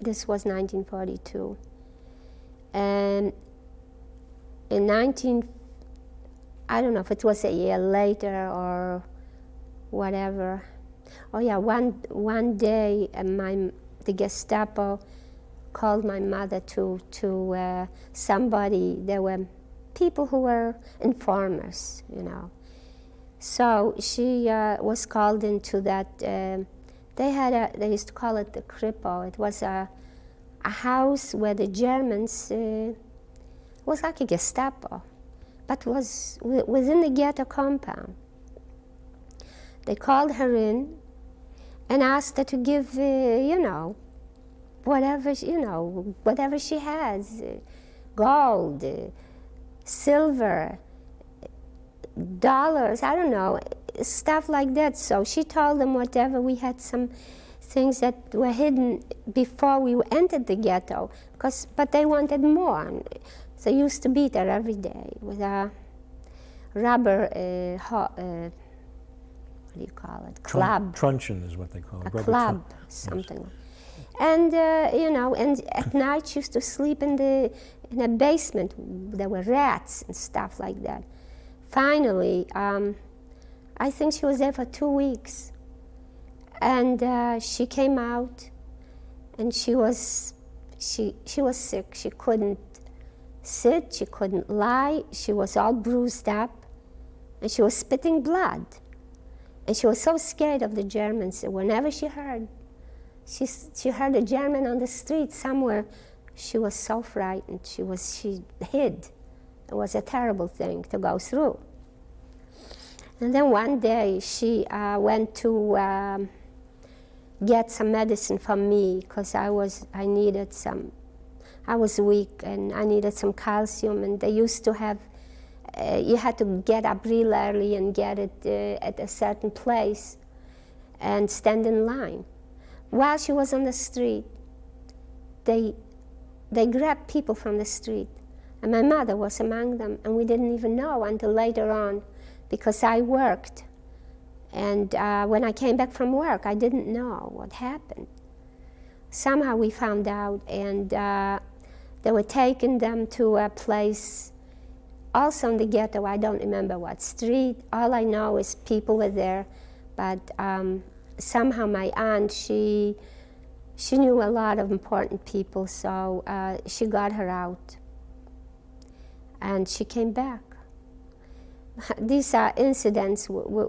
This was 1942. And in I don't know if it was a year later or whatever. Oh yeah, one day the Gestapo called my mother to somebody. There were people who were informers, you know. So she was called into that. They used to call it the Kripo. It was a house where the Germans was like a Gestapo, but was within the ghetto compound. They called her in and asked her to give, you know, whatever she has, gold, silver, dollars, I don't know, stuff like that. So she told them whatever. We had some things that were hidden before we entered the ghetto, but they wanted more. They used to beat her every day with a rubber, what do you call it? Club. Truncheon is what they call it. A club, something. Yes. And you know, and at night she used to sleep in a basement. There were rats and stuff like that. Finally, I think she was there for 2 weeks, and she came out, and she was sick. She couldn't sit, she couldn't lie, she was all bruised up, and she was spitting blood. And she was so scared of the Germans that whenever she heard a German on the street somewhere, she was so frightened. She hid. It was a terrible thing to go through. And then one day she went to get some medicine for me because I was weak and I needed some calcium, and they used to have, you had to get up real early and get it at a certain place and stand in line. While she was on the street, they grabbed people from the street, and my mother was among them, and we didn't even know until later on because I worked. And when I came back from work, I didn't know what happened. Somehow we found out, and they were taking them to a place also in the ghetto. I don't remember what street. All I know is people were there, but somehow my aunt, she knew a lot of important people, so she got her out, and she came back. These incidents were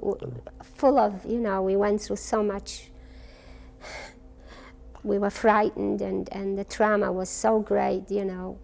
full of, you know, we went through so much. We were frightened, and the trauma was so great, you know.